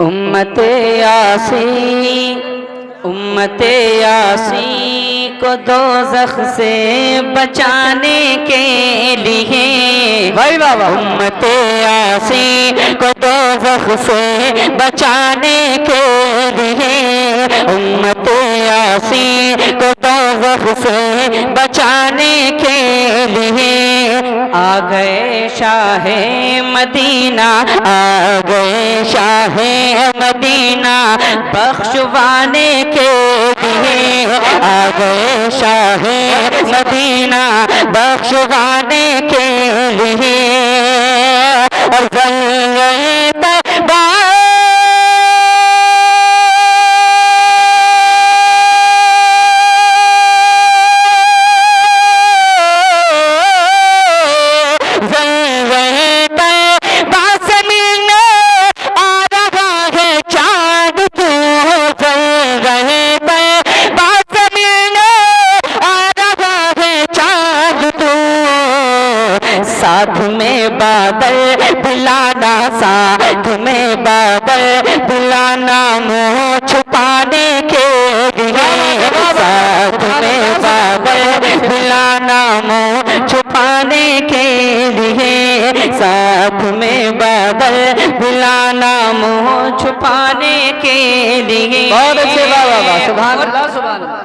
उम्मते यासी को दोज़ख से बचाने के लिए, भाई बाबा, उम्मते यासी को दोज़ख से बचाने के लिए, उम्मते यासी को दोज़ख से बचाने के लिए आ गए शाहे मदीना, आ गए शाहे मदीना बख्शवाने के लिए, आ गए शाहे मदीना बख्शवाने के लिए। और साथ में बादल बुलाना, साथ में बादल बुलाना मुँह छुपाने के लिए, साथ में बादल बुलाना मुँह छुपाने के लिए, साथ में बादल बुलाना मुँह छुपाने के लिए। बहुत अच्छे बाबा, सुभान अल्लाह, सुभान अल्लाह।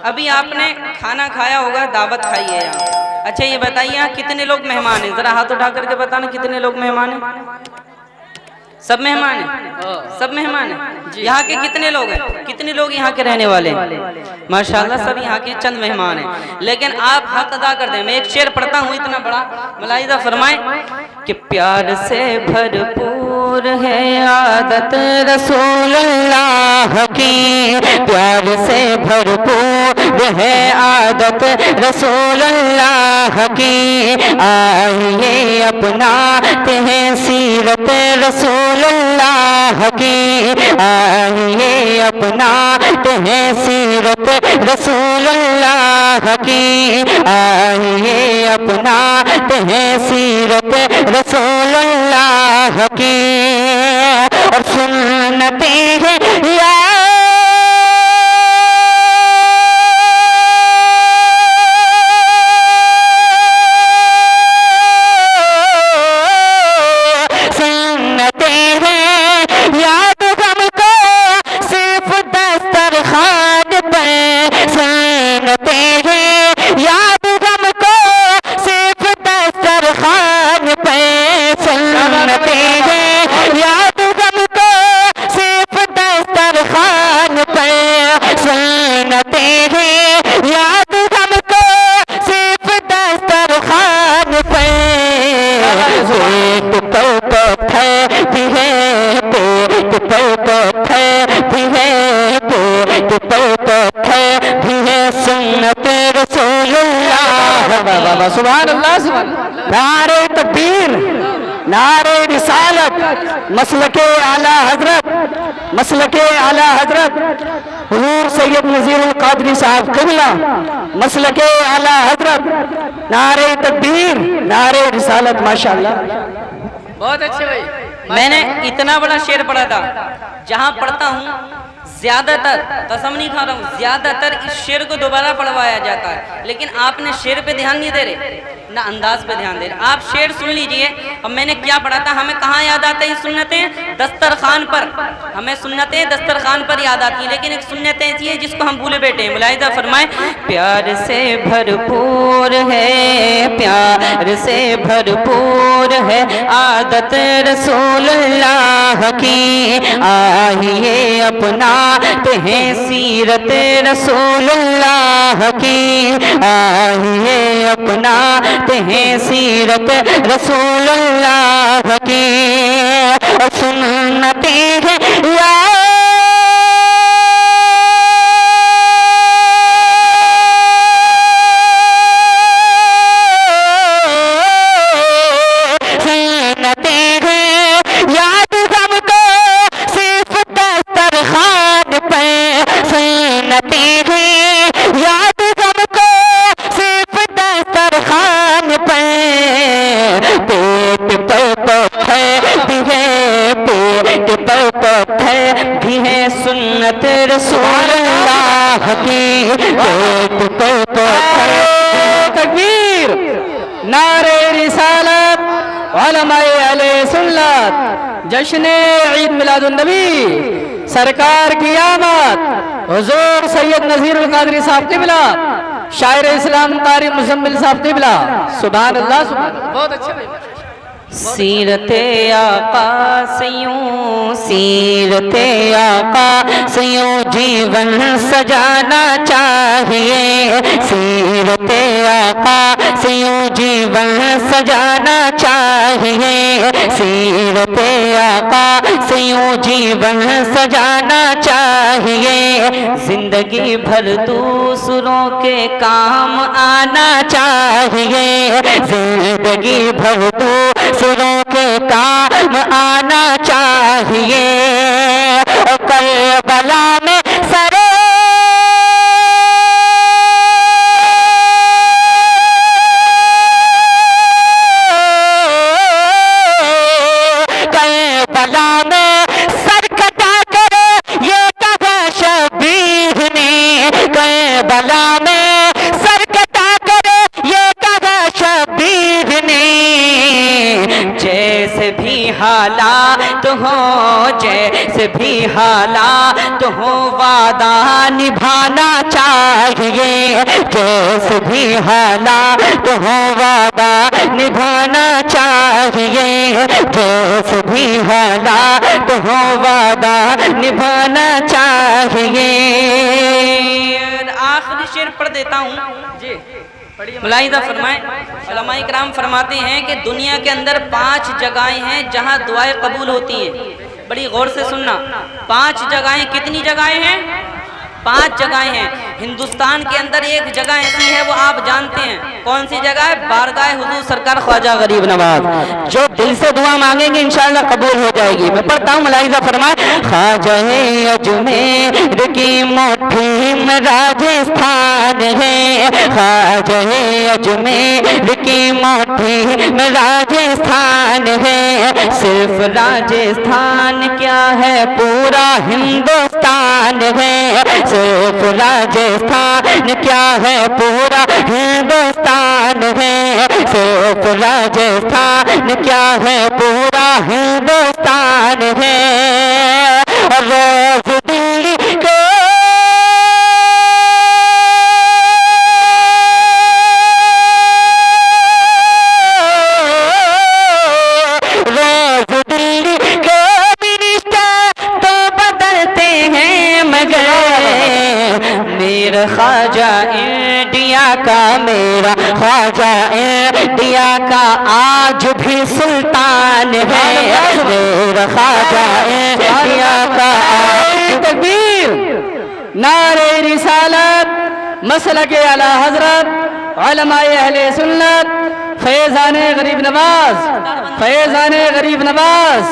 अभी आपने खाना खाया होगा, दावत खाई है यहाँ। अच्छा ये बताइए यहाँ कितने लोग मेहमान हैं, जरा हाथ उठा करके बताना कितने लोग मेहमान हैं। सब मेहमान हैं, सब मेहमान हैं। यहाँ के कितने लोग हैं, कितने लोग यहाँ के रहने वाले हैं? माशाल्लाह सब यहाँ के चंद मेहमान हैं। लेकिन आप हक अदा कर दें। मैं एक शेर पढ़ता हूँ इतना बड़ा, मुलाहिजा फरमाएं कि प्यार से भरपूर है आदत रसूलुल्लाह की, प्यार से भरपूर है आदत रसूलुल्लाह की। आइए अपनाते हैं सीरत रसूलुल्लाह की, आइए अपनाते हैं सीरत रसूलुल्लाह की, आइए अपनाते हैं सीरत रसूलुल्लाह की। और सुन्नते हैं या सुभान अल्लाह, सुभान अल्लाह। नारे तकबीर, नारे रिसालत, मसलके आला हजरत, मसलके आला हजरत हुजूर सैयद नज़ीरुल क़ादरी साहब क़िबला, मसलके आला हजरत। नारे तकबीर, नारे रिसालत, माशाअल्लाह। बहुत अच्छे भाई। मैंने इतना बड़ा शेर पढ़ा था, जहाँ पढ़ता हूँ ज्यादातर, कसम नहीं खा रहा हूँ, ज्यादातर इस शेर को दोबारा पढ़वाया जाता है। लेकिन आपने शेर पे ध्यान नहीं दे रहे, ना अंदाज पे ध्यान दे रहे। आप शेर सुन लीजिए। अब मैंने क्या पढ़ा था, हमें कहाँ याद आते हैं सुन्नतें? दस्तरखान पर, हमें सुन्नतें दस्तरखान पर याद आती है। लेकिन एक सुन्नत ऐसी है जिसको हम भूले बैठे हैं। मुलाहिजा फरमाएं, प्यार से भरपूर है, प्यार से भरपूर है आदत रसूलुल्लाह की। आइए अपनाते हैं सीरत रसूलुल्लाह की, आइए अपनाते हैं सीरत रसूलुल्लाह की। सुन्नते हैं या पत्थर भी है सुन्नत रसूलुल्लाह की, रेत पे पत्थर। तकबीर, नारे रिसालत, उलमाए अहले सुन्नत, जश्न ईद मिलादुन नबी, सरकार की आमद, हुजूर सैयद नज़ीरुल क़ादरी साहब क़िबला, शायर इस्लाम कारी मुज़म्मिल साहब क़िबला। सुभान अल्लाह, सुभान अल्लाह। बहुत अच्छा। सीरते आका से यूं, सीरते आका से यूं जीवन सजाना चाहिए, सीरते आका से यूं जीवन सजाना चाहिए, सीरते आका से यूं जीवन सजाना चाहिए, जिंदगी भर दूसरों के काम आना चाहिए, जिंदगी भर दूसरों के काम आना चाहिए। करबला में सरे करबला में सर कटा कर ये कहा शबीर ने, करबला में सर कटा कर ये कहा शबीर ने, जैसे भी हालात हो, जैसे भी हालात हो वादा निभाना चाहिए, जैसे भी हालात हो वादा निभाना चाहिए, जैसे भी हालात हो वादा निभाना चाहिए। आखिरी शेर पढ़ देता हूँ जी, मुलाहिजा फरमाएं। उलमाए किराम फरमाते हैं कि दुनिया के अंदर 5 जगहें हैं जहां दुआएं कबूल होती हैं। बड़ी गौर से सुनना, 5 जगहें। कितनी जगहें हैं? 5 जगहें हैं। हिंदुस्तान के अंदर एक जगह ऐसी है, वो आप जानते हैं कौन सी जगह है? बारगाह हुजूर सरकार ख्वाजा गरीब नवाज। जो दिल से दुआ मांगेंगे इंशाअल्लाह कबूल हो जाएगी। मैं पढ़ता हूँ, मुलाहिजा फरमाए। ख्वाजा अजमेर की मुट्ठी में राजस्थान है, ख्वाजा अजमेर की मुट्ठी में राजस्थान है, सिर्फ राजस्थान क्या है पूरा हिंदुस्तान है, सिर्फ राजस्थान क्या है पूरा हिंदुस्तान है, सिर्फ राजस्थान क्या है पूरा हिंदुस्तान है। रोज दिल्ली को ख्वाजा इंडिया का, मेरा ख्वाजा इंडिया का आज भी सुल्तान है, मेरा ख्वाजा इंडिया का। तकबीर, नारे रिसालत, मसलके आला हजरत, उलमाए अहले सुन्नत, फैज़ाने गरीब नवाज, फैज़ाने गरीब नवाज,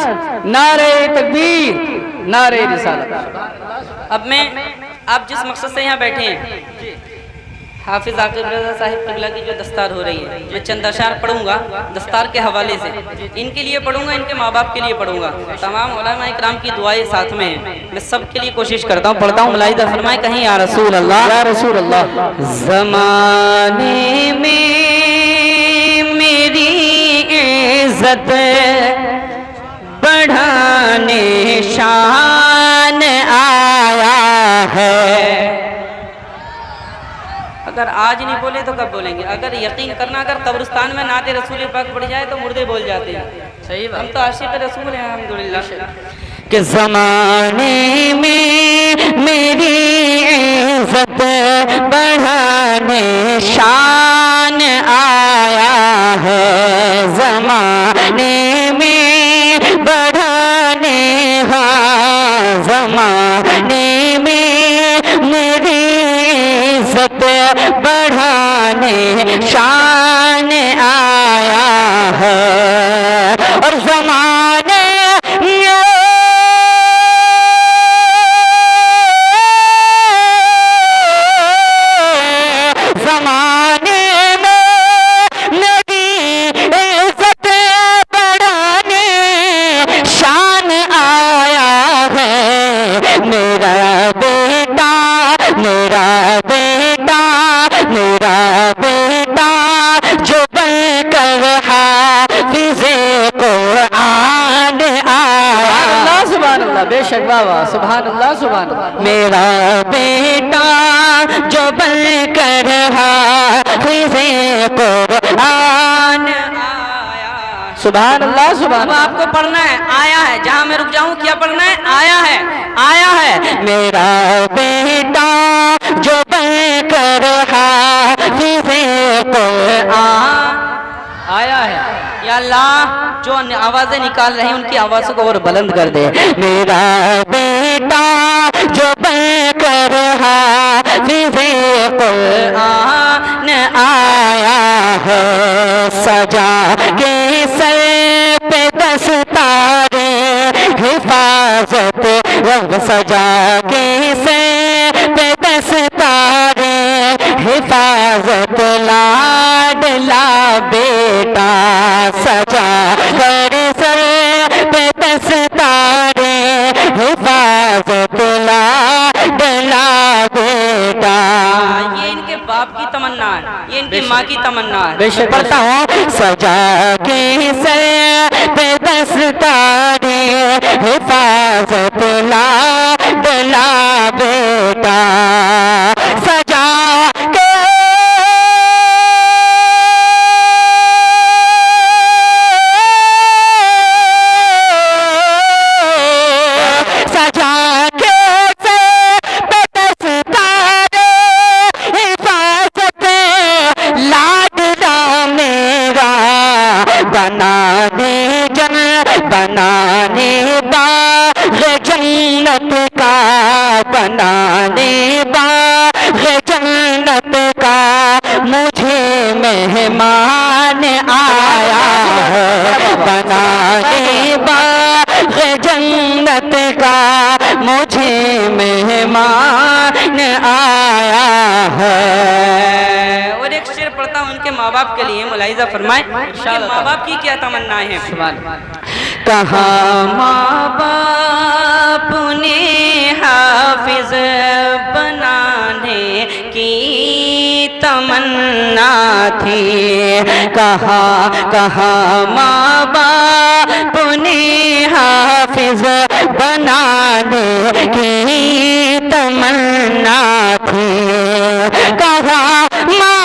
नारे तकबीर, नारे रिसालत। अब मैं, आप जिस मकसद से यहाँ बैठे हैं, हाफिज आकिब रज़ा साहिब क़िबला की जो दस्तार हो रही है, मैं चंद अशार पढ़ूंगा दस्तार के हवाले से, इनके लिए पढ़ूंगा, इनके माँ बाप के लिए पढ़ूंगा, तमाम उलमा इकराम की दुआएं साथ में हैं, मैं सब के लिए कोशिश करता हूँ, पढ़ता हूँ। मुलाहिजा फरमाए कहीं या रसूल अल्लाह, या रसूल अल्लाह। ज़माने में मेरी इज्जत बढ़ाने शान आया है। अगर आज नहीं बोले तो कब बोलेंगे? अगर यकीन करना, अगर कब्रिस्तान में नाते रसूल पाक पड़ जाए तो मुर्दे बोल जाते हैं। सही बात, हम तो आशिक़ रसूल हैं अल्हम्दुलिल्लाह। कि ज़माने में मेरी इज्जत बढ़ाने शान आया है, ज़माने में बढ़ाने, हाँ ज़माने में मेरी इज्जत बढ़ाने शान आया है। और ज़माने शान आया सुभान अल्लाह, बेशक वाह वाह, सुभान अल्लाह सुभान अल्लाह। मेरा बेटा जो बनकर हाफिज़े कुरान आया, सुभान अल्लाह सुभान। आपको पढ़ना है आया है, जहां मैं रुक जाऊं क्या पढ़ना है? आया है, आया है। मेरा बेटा जो बनकर हाफिज़े कुरान आया है। या अल्लाह जो आवाजें निकाल रहे हैं उनकी आवाज़ों को और बुलंद कर दे। मेरा बेटा जो बनकर हाफिज़े कुरान आया है, सजा के सर पे दस्तारे हिफाजत, रब सजा के सर पे दस्तारे हिफाजत, लाडला बेटा सजा कर सर पे दस्तारे हिफाजत, लाडला बेटा। ये इनके बाप की तमन्ना है, ये इनकी माँ की तमन्ना है। बेशक पढ़ता हूँ। सजा के सर पे दस्तारे हिफाजत, लाडला बेटा सजा के बनाने बाग जन्नत का, बनाने बाग जन्नत का मुझे मेहमान आया है, बनाने बाग जन्नत का मुझे मेहमान आया है। और एक शेर पढ़ता हूँ उनके माँ बाप के लिए, मुलाहिजा फरमाए उनके माँ बाप की क्या तमन्नाएं हैं। कहाँ माँ बाप ने हाफिज बनाने की तमन्ना थी, कहाँ कहाँ माँ बाप ने हाफिज बनाने की तमन्ना थी, कहाँ माँ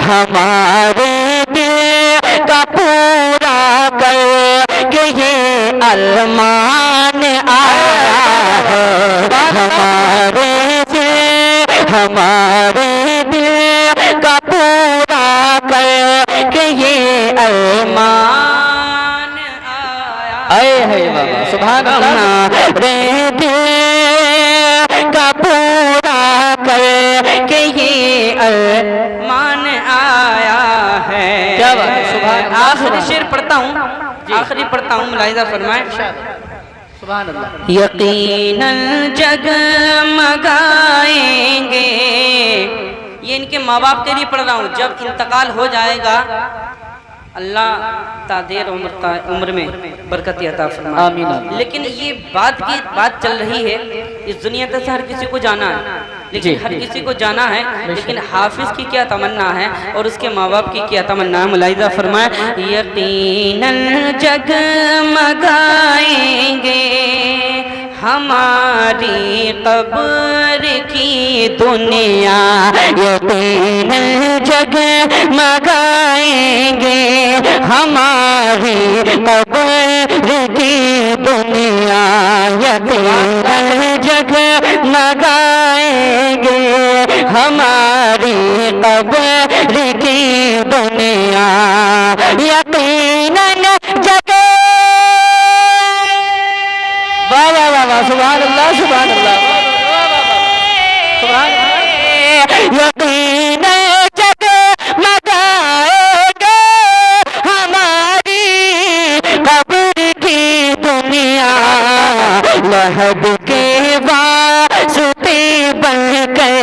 हमारे दिल का पूरा कर के ये अरमान आया है, हमारे दिल का पूरा कर के ये अरमान आया है बाबा, सुभान अल्लाह। रे दिल का पूरा कर के ये अरमान आया है। क्या बात है, सुभान। आखिरी शेर पढ़ता हूँ, आखिरी पढ़ता हूँ, मुलाहिजा फरमाए। सुभान अल्लाह। यकीनन जगमगाएंगे, ये इनके माँ बाप के लिए पढ़ रहा हूँ। जब इंतकाल हो जाएगा अल्लाह तादेर उम्र में बरकत अता फरमाए, आमीन। लेकिन ये बात चल रही है, इस दुनिया से हर किसी को जाना है, लेकिन हर किसी को जाना है, लेकिन हाफिज की क्या तमन्ना है और उसके माँ बाप की क्या तमन्ना है। मुलाहिजा फरमाए, यकीनन जगमगाएंगे हमारी कब्र की दुनिया, यकीनन जगमगाएंगे हमारी कब्र की दुनिया, यकीनन जगमगाएंगे हमारी कब्र की दुनिया, यकीनन सुभान अल्लाह, सुभान अल्लाह, सुभान अल्लाह। यकीन जगमगाएंगे हमारी कब्र की दुनिया, लहब के वास्ते बनकर,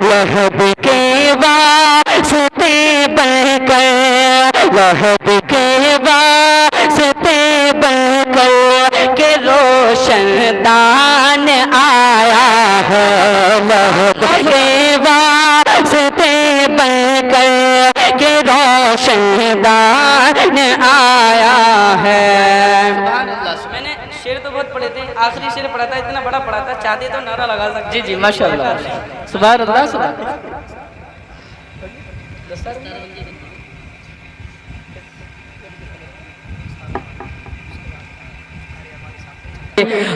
लहब के वास्ते बनकर लहद के वास्ते बनकर के रोशन दान आया है, लहद के वास्ते बनकर के रोशन दान आया है। मैंने शेर तो बहुत पढ़े थे, आखिरी शेर पढ़ा था, इतना बड़ा पढ़ा था, चाहते तो नारा लगा सकते। जी जी माशाअल्लाह, सुभान अल्लाह सुभान अल्लाह।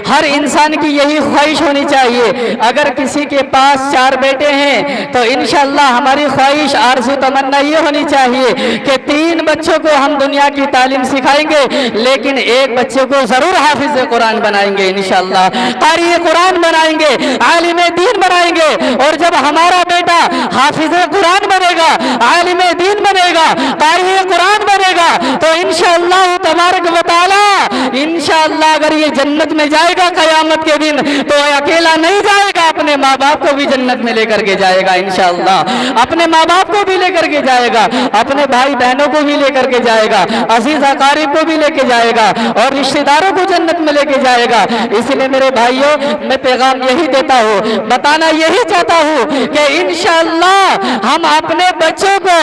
हर इंसान की यही ख्वाहिश होनी चाहिए। अगर किसी के पास 4 बेटे हैं तो इंशाअल्लाह हमारी ख्वाहिश आरज़ू तमन्ना ये होनी चाहिए कि 3 बच्चों को हम दुनिया की तालीम सिखाएंगे, लेकिन एक बच्चे को जरूर हाफिज कुरान बनाएंगे इंशाअल्लाह, कारी कुरान बनाएंगे, आलिम दीन बनाएंगे। और जब हमारा बेटा हाफिज कुरान बनेगा, आलिम दीन बनेगा, कारी कुरान बनेगा, तो इंशाअल्लाह तबारक व तआला इंशाअल्लाह अगर ये जन्नत में जाएगा कयामत के दिन तो अकेला नहीं जाएगा, अपने माँ बाप को भी जन्नत में लेकर के जाएगा इंशाअल्लाह, अपने माँ बाप को भी लेकर के जाएगा, अपने भाई बहनों को भी लेकर के जाएगा, अजीज अकारिब को भी लेके जाएगा और रिश्तेदारों को जन्नत में लेके जाएगा। इसलिए मेरे भाइयों मैं पैगाम यही देता हूँ, बताना यही चाहता हूँ कि इंशाअल्लाह हम अपने बच्चों को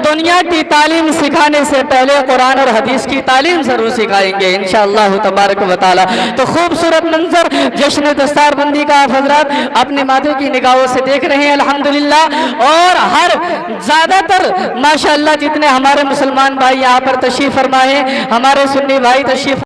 दुनिया की तालीम सिखाने से पहले कुरान और हदीस की तालीम जरूर सिखाएंगे इंशाअल्लाह तबारक व तआला। तो खूबसूरत मंजर जश्न दस्तारबंदी का आप हजरात अपने माथे की निगाहों से देख रहे हैं अल्हम्दुलिल्लाह। और हर ज्यादातर माशाअल्लाह जितने हमारे मुसलमान भाई यहाँ पर तशरीफ फरमा है, हमारे सुन्नी भाई तशरीफ